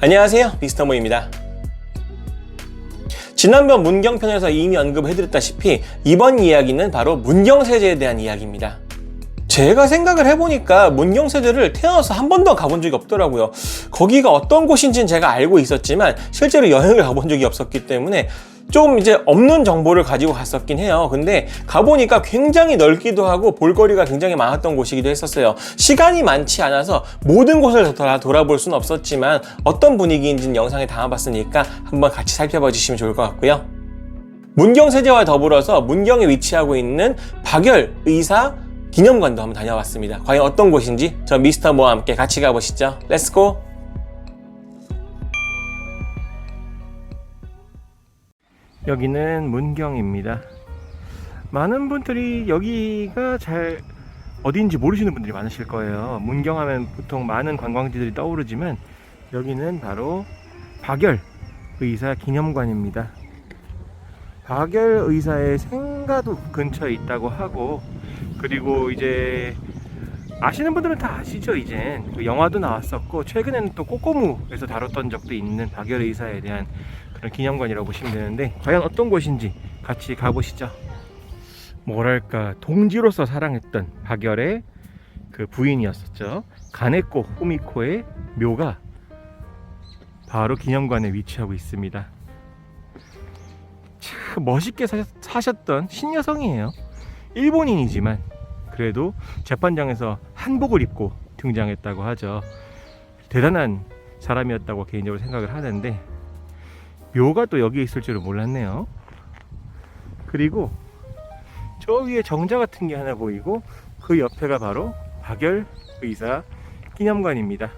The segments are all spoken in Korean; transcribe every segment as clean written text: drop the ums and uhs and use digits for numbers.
안녕하세요, 미스터모입니다. 지난번 문경편에서 이미 언급해드렸다시피 이번 이야기는 바로 문경세제에 대한 이야기입니다. 제가 생각을 해보니까 문경세제를 태어나서 한 번도 가본 적이 없더라고요. 거기가 어떤 곳인지는 제가 알고 있었지만 실제로 여행을 가본 적이 없었기 때문에 좀 이제 없는 정보를 가지고 갔었긴 해요. 근데 가보니까 굉장히 넓기도 하고 볼거리가 굉장히 많았던 곳이기도 했었어요. 시간이 많지 않아서 모든 곳을 다 돌아볼 수는 없었지만 어떤 분위기인지는 영상에 담아봤으니까 한번 같이 살펴봐 주시면 좋을 것 같고요. 문경세제와 더불어서 문경에 위치하고 있는 박열의사 기념관도 한번 다녀왔습니다. 과연 어떤 곳인지 저 미스터모와 함께 같이 가보시죠. 렛츠고! 여기는 문경입니다. 많은 분들이 여기가 잘 어디인지 모르시는 분들이 많으실 거예요. 문경 하면 보통 많은 관광지들이 떠오르지만 여기는 바로 박열의사 기념관입니다. 박열의사의 생가도 근처에 있다고 하고, 그리고 이제 아시는 분들은 다 아시죠. 이젠 영화도 나왔었고 최근에는 또 꼬꼬무에서 다뤘던 적도 있는 박열의사에 대한 그런 기념관이라고 보시면 되는데, 과연 어떤 곳인지 같이 가보시죠. 뭐랄까, 동지로서 사랑했던 박열의 그 부인이었었죠. 가네코 후미코의 묘가 바로 기념관에 위치하고 있습니다. 참 멋있게 사셨던 신여성이에요. 일본인이지만 그래도 재판장에서 한복을 입고 등장했다고 하죠. 대단한 사람이었다고 개인적으로 생각을 하는데, 묘가 또 여기에 있을 줄은 몰랐네요. 그리고 저 위에 정자 같은 게 하나 보이고, 그 옆에가 바로 박열의사 기념관입니다.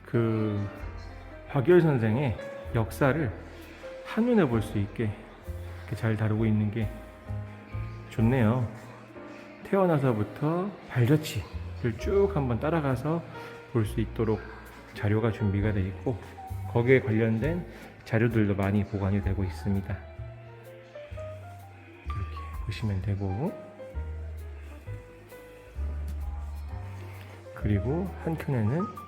그 박열 선생의 역사를 한눈에 볼 수 있게 이렇게 잘 다루고 있는 게 좋네요. 태어나서부터 발자취를 쭉 한번 따라가서 볼 수 있도록 자료가 준비가 되어 있고, 거기에 관련된 자료들도 많이 보관이 되고 있습니다. 이렇게 보시면 되고, 그리고 한켠에는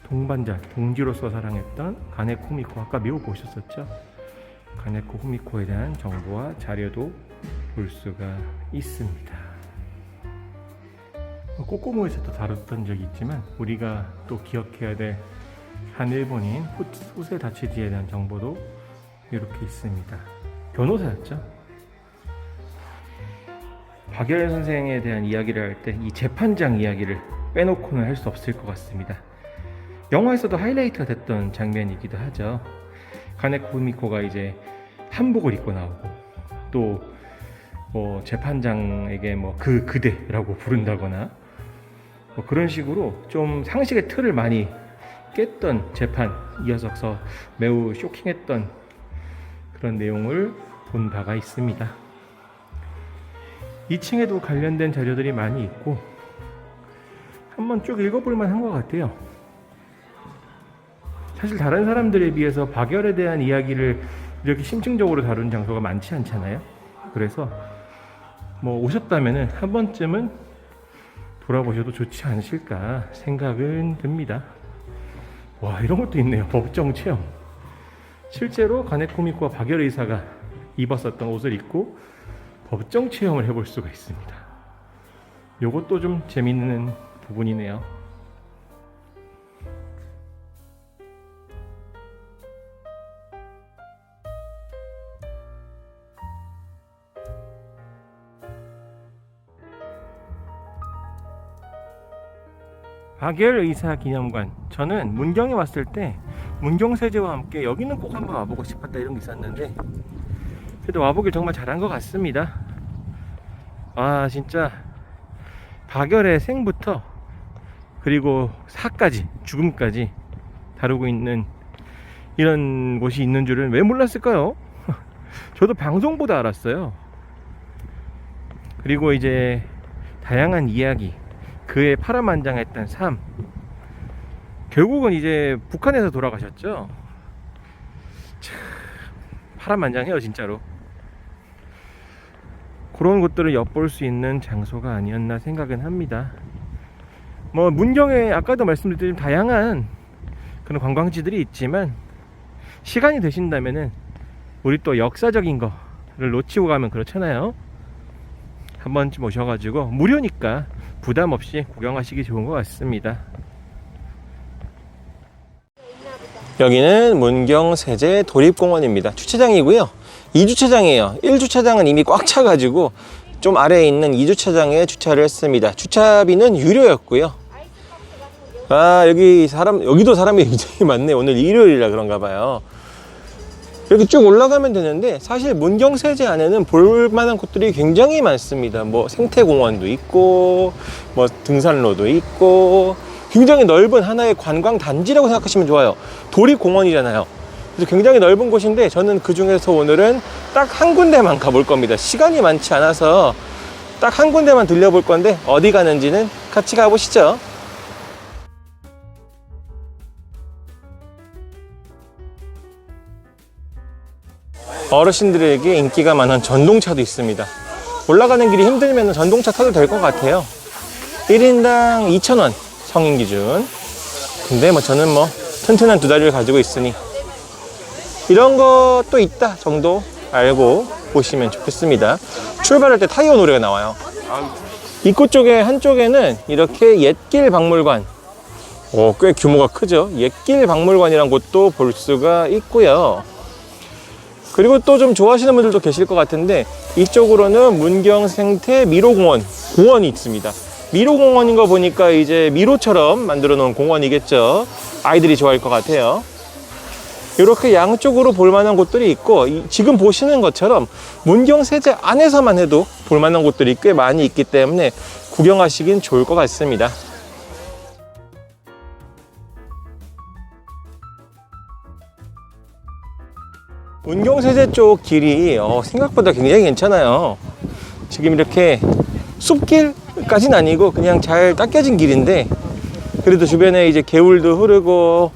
동반자, 동지로서 사랑했던 가네코 후미코, 아까 묘 보셨었죠? 가네코 후미코에 대한 정보와 자료도 볼 수가 있습니다. 꼬꼬무에서도 다뤘던 적이 있지만 우리가 또 기억해야 될 한 일본인 후세 다치지에 대한 정보도 이렇게 있습니다. 변호사였죠. 박열 선생에 대한 이야기를 할 때 이 재판장 이야기를 빼놓고는 할 수 없을 것 같습니다. 영화에서도 하이라이트가 됐던 장면이기도 하죠. 가네코 후미코가 이제 한복을 입고 나오고, 또 뭐 재판장에게 뭐 그대라고 부른다거나 뭐 그런 식으로 좀 상식의 틀을 많이 깼던 재판이어서 매우 쇼킹했던 그런 내용을 본 바가 있습니다. 2층에도 관련된 자료들이 많이 있고 한번 쭉 읽어볼 만한 것 같아요. 사실 다른 사람들에 비해서 박열에 대한 이야기를 이렇게 심층적으로 다룬 장소가 많지 않잖아요. 그래서 뭐 오셨다면은 한 번쯤은 돌아보셔도 좋지 않으실까 생각은 듭니다. 와, 이런 것도 있네요. 법정 체험. 실제로 가네코 후미코와 박열 의사가 입었었던 옷을 입고 법정 체험을 해볼 수가 있습니다. 요것도 좀 재밌는 부분이네요. 박열의사 기념관, 저는 문경에 왔을 때 문경세제와 함께 여기는 꼭 한번 와보고 싶었다 이런 게 있었는데, 그래도 와보길 정말 잘한 것 같습니다. 아, 진짜 박열의 생부터 그리고 사까지, 죽음까지 다루고 있는 이런 곳이 있는 줄은 왜 몰랐을까요? 저도 방송보다 알았어요. 그리고 이제 다양한 이야기, 그의 파란만장했던 삶, 결국은 이제 북한에서 돌아가셨죠. 참 파란만장해요 진짜로. 그런 것들을 엿볼 수 있는 장소가 아니었나 생각은 합니다. 뭐 문경에 아까도 말씀드린 다양한 그런 관광지들이 있지만, 시간이 되신다면은 우리 또 역사적인 거를 놓치고 가면 그렇잖아요. 한 번쯤 오셔가지고 무료니까 부담 없이 구경하시기 좋은 것 같습니다. 여기는 문경세제 도립공원입니다. 주차장이고요. 2주차장이에요. 1주차장은 이미 꽉 차가지고 좀 아래에 있는 2주차장에 주차를 했습니다. 주차비는 유료였고요. 아, 여기도 사람이 굉장히 많네. 오늘 일요일이라 그런가 봐요. 이렇게 쭉 올라가면 되는데, 사실 문경세제 안에는 볼만한 곳들이 굉장히 많습니다. 뭐 생태공원도 있고, 뭐 등산로도 있고, 굉장히 넓은 하나의 관광 단지라고 생각하시면 좋아요. 도립공원이잖아요. 그래서 굉장히 넓은 곳인데, 저는 그 중에서 오늘은 딱 한 군데만 가볼 겁니다. 시간이 많지 않아서 딱 한 군데만 들려볼 건데, 어디 가는지는 같이 가보시죠. 어르신들에게 인기가 많은 전동차도 있습니다. 올라가는 길이 힘들면 전동차 타도 될 것 같아요. 1인당 2,000원 성인 기준. 근데 뭐 저는 뭐 튼튼한 두 다리를 가지고 있으니 이런 것도 있다 정도 알고 보시면 좋겠습니다. 출발할 때 타이어 노래가 나와요. 입구 쪽에 한쪽에는 이렇게 옛길 박물관, 꽤 규모가 크죠. 옛길 박물관이란 곳도 볼 수가 있고요. 그리고 또 좀 좋아하시는 분들도 계실 것 같은데, 이쪽으로는 문경생태 미로공원, 공원이 있습니다. 미로공원인 거 보니까 이제 미로처럼 만들어 놓은 공원이겠죠. 아이들이 좋아할 것 같아요. 이렇게 양쪽으로 볼만한 곳들이 있고, 지금 보시는 것처럼 문경세제 안에서만 해도 볼만한 곳들이 꽤 많이 있기 때문에 구경하시긴 좋을 것 같습니다. 문경세제 쪽 길이 생각보다 굉장히 괜찮아요. 지금 이렇게 숲길까지는 아니고 그냥 잘 닦여진 길인데, 그래도 주변에 이제 개울도 흐르고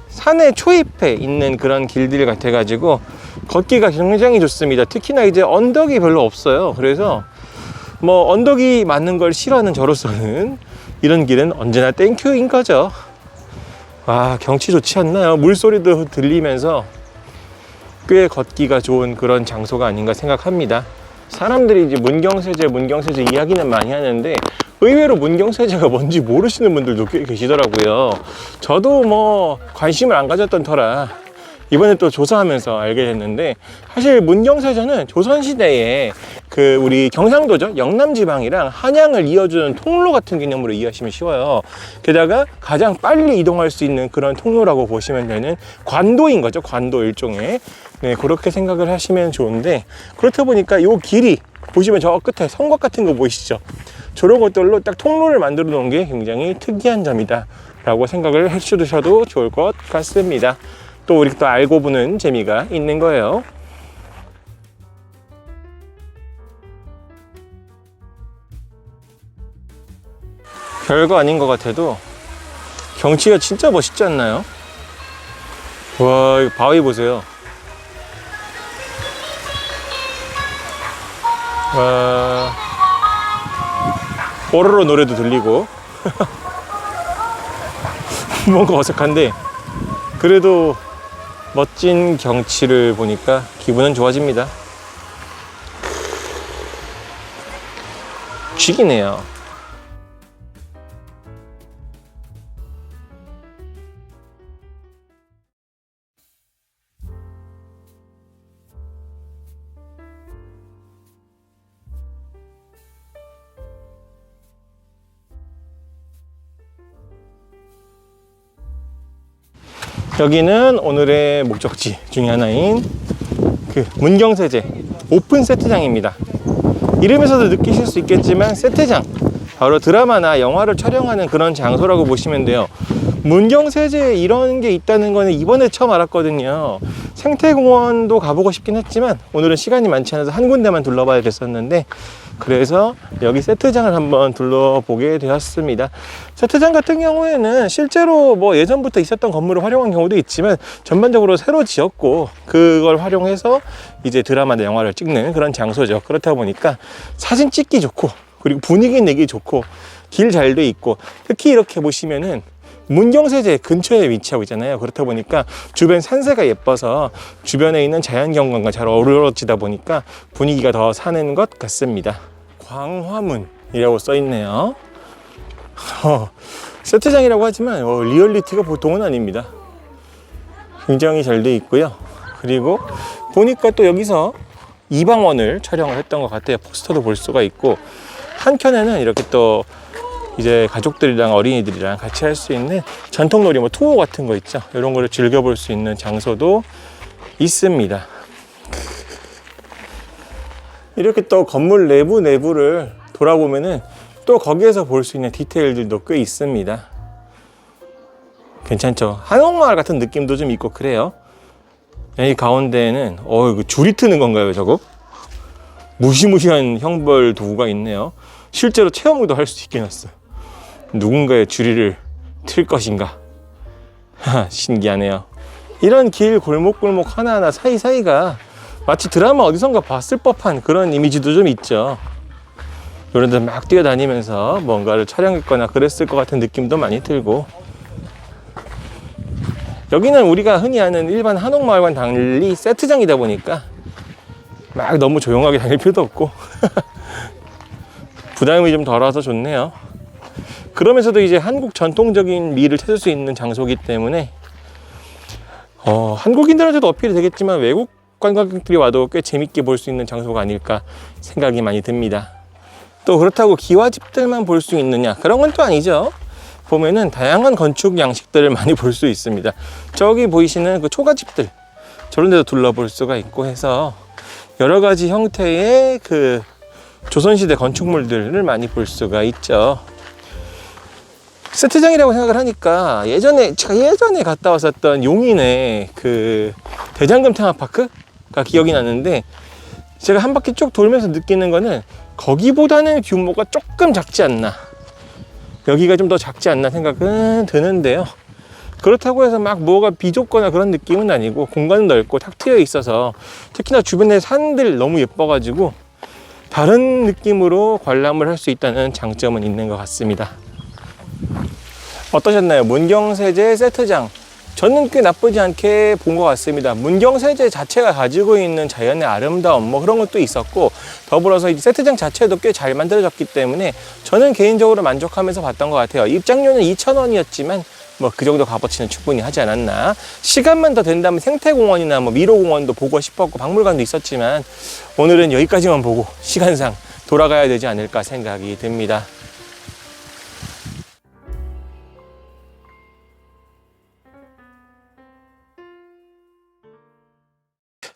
산의 초입에 있는 그런 길들 같아가지고 걷기가 굉장히 좋습니다. 특히나 이제 언덕이 별로 없어요. 그래서 뭐 언덕이 많은 걸 싫어하는 저로서는 이런 길은 언제나 땡큐인 거죠. 아, 경치 좋지 않나요? 물소리도 들리면서 꽤 걷기가 좋은 그런 장소가 아닌가 생각합니다. 사람들이 이제 문경세제 이야기는 많이 하는데, 의외로 문경세제가 뭔지 모르시는 분들도 꽤 계시더라고요. 저도 뭐 관심을 안 가졌던 터라 이번에 또 조사하면서 알게 됐는데, 사실 문경세제는 조선시대에 그 우리 경상도죠, 영남지방이랑 한양을 이어주는 통로 같은 개념으로 이해하시면 쉬워요. 게다가 가장 빨리 이동할 수 있는 그런 통로라고 보시면 되는 관도인 거죠. 관도 일종의. 네, 그렇게 생각을 하시면 좋은데, 그렇다 보니까 이 길이 보시면 저 끝에 성곽 같은 거 보이시죠? 저런 것들로 딱 통로를 만들어 놓은 게 굉장히 특이한 점이다 라고 생각을 해주셔도 좋을 것 같습니다. 또 우리 또 알고 보는 재미가 있는 거예요. 별거 아닌 것 같아도 경치가 진짜 멋있지 않나요? 와, 이거 바위 보세요. 와, 뽀로로 노래도 들리고 뭔가 어색한데 그래도 멋진 경치를 보니까 기분은 좋아집니다. 죽이네요. 여기는 오늘의 목적지 중에 하나인 그 문경세제 오픈 세트장입니다. 이름에서도 느끼실 수 있겠지만 세트장, 바로 드라마나 영화를 촬영하는 그런 장소라고 보시면 돼요. 문경세제에 이런 게 있다는 거는 이번에 처음 알았거든요. 생태공원도 가보고 싶긴 했지만 오늘은 시간이 많지 않아서 한 군데만 둘러봐야 됐었는데, 그래서 여기 세트장을 한번 둘러보게 되었습니다. 세트장 같은 경우에는 실제로 뭐 예전부터 있었던 건물을 활용한 경우도 있지만 전반적으로 새로 지었고, 그걸 활용해서 이제 드라마나 영화를 찍는 그런 장소죠. 그렇다 보니까 사진 찍기 좋고, 그리고 분위기 내기 좋고, 길 잘 돼 있고, 특히 이렇게 보시면은 문경세제 근처에 위치하고 있잖아요. 그렇다 보니까 주변 산세가 예뻐서 주변에 있는 자연경관과 잘 어우러지다 보니까 분위기가 더 사는 것 같습니다. 광화문이라고 써 있네요. 세트장이라고 하지만 리얼리티가 보통은 아닙니다. 굉장히 잘 돼 있고요. 그리고 보니까 또 여기서 이방원을 촬영을 했던 것 같아요. 포스터도 볼 수가 있고, 한켠에는 이렇게 또 이제 가족들이랑 어린이들이랑 같이 할 수 있는 전통놀이 뭐 투어 같은 거 있죠. 이런 거를 즐겨볼 수 있는 장소도 있습니다. 이렇게 또 건물 내부를 돌아보면은 또 거기에서 볼 수 있는 디테일들도 꽤 있습니다. 괜찮죠? 한옥마을 같은 느낌도 좀 있고 그래요. 이 가운데에는 이거 줄이 트는 건가요, 저거? 무시무시한 형벌 도구가 있네요. 실제로 체험도 할 수 있게 해놨어요. 누군가의 줄이를 틀 것인가? 신기하네요. 이런 길 골목 하나하나 사이사이가 마치 드라마 어디선가 봤을 법한 그런 이미지도 좀 있죠. 이런 데 막 뛰어다니면서 뭔가를 촬영했거나 그랬을 것 같은 느낌도 많이 들고, 여기는 우리가 흔히 아는 일반 한옥마을과는 달리 세트장이다 보니까 막 너무 조용하게 다닐 필요도 없고 부담이 좀 덜어서 좋네요. 그러면서도 이제 한국 전통적인 미를 찾을 수 있는 장소이기 때문에 한국인들한테도 어필이 되겠지만 외국 관광객들이 와도 꽤 재밌게 볼 수 있는 장소가 아닐까 생각이 많이 듭니다. 또 그렇다고 기와집들만 볼 수 있느냐, 그런 건 또 아니죠. 보면은 다양한 건축 양식들을 많이 볼 수 있습니다. 저기 보이시는 그 초가집들, 저런 데도 둘러볼 수가 있고 해서 여러 가지 형태의 그 조선시대 건축물들을 많이 볼 수가 있죠. 세트장이라고 생각을 하니까 제가 예전에 갔다 왔었던 용인의 그 대장금 테마파크가 기억이 나는데, 제가 한 바퀴 쭉 돌면서 느끼는 거는 거기보다는 규모가 조금 작지 않나, 여기가 좀 더 작지 않나 생각은 드는데요. 그렇다고 해서 막 뭐가 비좁거나 그런 느낌은 아니고 공간은 넓고 탁 트여 있어서, 특히나 주변에 산들 너무 예뻐가지고 다른 느낌으로 관람을 할 수 있다는 장점은 있는 것 같습니다. 어떠셨나요? 문경세제 세트장, 저는 꽤 나쁘지 않게 본 것 같습니다. 문경세제 자체가 가지고 있는 자연의 아름다움 뭐 그런 것도 있었고, 더불어서 이 세트장 자체도 꽤 잘 만들어졌기 때문에 저는 개인적으로 만족하면서 봤던 것 같아요. 입장료는 2,000원이었지만 뭐 그 정도 값어치는 충분히 하지 않았나. 시간만 더 된다면 생태공원이나 뭐 미로공원도 보고 싶었고 박물관도 있었지만 오늘은 여기까지만 보고 시간상 돌아가야 되지 않을까 생각이 듭니다.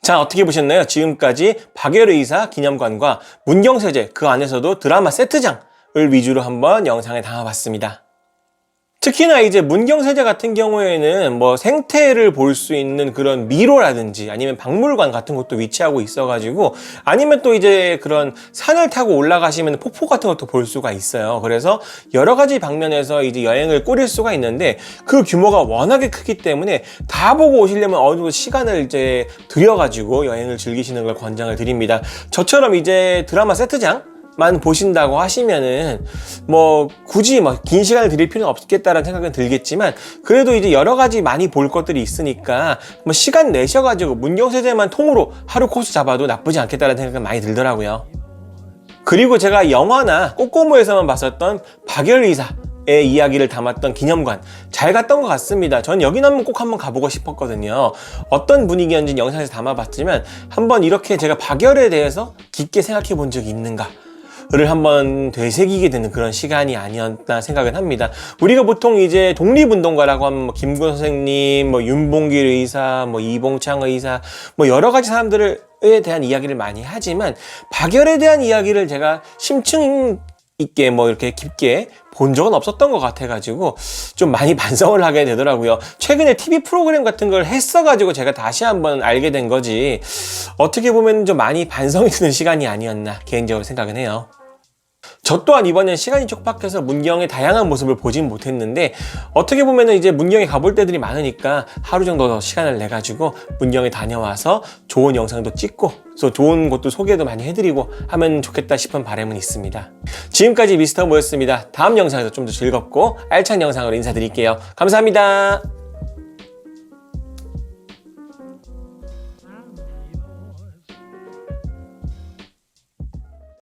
자, 어떻게 보셨나요? 지금까지 박열의사 기념관과 문경세제, 그 안에서도 드라마 세트장을 위주로 한번 영상에 담아봤습니다. 특히나 이제 문경세제 같은 경우에는 뭐 생태를 볼 수 있는 그런 미로라든지 아니면 박물관 같은 것도 위치하고 있어가지고, 아니면 또 이제 그런 산을 타고 올라가시면 폭포 같은 것도 볼 수가 있어요. 그래서 여러 가지 방면에서 이제 여행을 꾸릴 수가 있는데, 그 규모가 워낙에 크기 때문에 다 보고 오시려면 어느 정도 시간을 이제 들여가지고 여행을 즐기시는 걸 권장을 드립니다. 저처럼 이제 드라마 세트장 만 보신다고 하시면은 뭐 굳이 뭐 긴 시간을 들일 필요는 없겠다라는 생각은 들겠지만, 그래도 이제 여러 가지 많이 볼 것들이 있으니까 뭐 시간 내셔가지고 문경세제만 통으로 하루 코스 잡아도 나쁘지 않겠다라는 생각은 많이 들더라고요. 그리고 제가 영화나 꼬꼬무에서만 봤었던 박열의사의 이야기를 담았던 기념관, 잘 갔던 것 같습니다. 전 여기는 꼭 한번 가보고 싶었거든요. 어떤 분위기였는지 영상에서 담아봤지만 한번 이렇게 제가 박열에 대해서 깊게 생각해 본 적이 있는가 를 한번 되새기게 되는 그런 시간이 아니었나 생각은 합니다. 우리가 보통 이제 독립운동가라고 하면 뭐 김구 선생님, 뭐 윤봉길 의사, 뭐 이봉창 의사, 뭐 여러 가지 사람들에 대한 이야기를 많이 하지만 박열에 대한 이야기를 제가 심층 있게 뭐 이렇게 깊게 본 적은 없었던 것 같아가지고 좀 많이 반성을 하게 되더라고요. 최근에 TV 프로그램 같은 걸 했어가지고 제가 다시 한번 알게 된 거지, 어떻게 보면 좀 많이 반성이 드는 시간이 아니었나 개인적으로 생각은 해요. 저 또한 이번엔 시간이 촉박해서 문경의 다양한 모습을 보진 못했는데, 어떻게 보면은 이제 문경에 가볼 때들이 많으니까 하루 정도 더 시간을 내 가지고 문경에 다녀와서 좋은 영상도 찍고 또 좋은 곳도 소개도 많이 해드리고 하면 좋겠다 싶은 바람은 있습니다. 지금까지 미스터 모였습니다. 다음 영상에서 좀 더 즐겁고 알찬 영상으로 인사드릴게요. 감사합니다.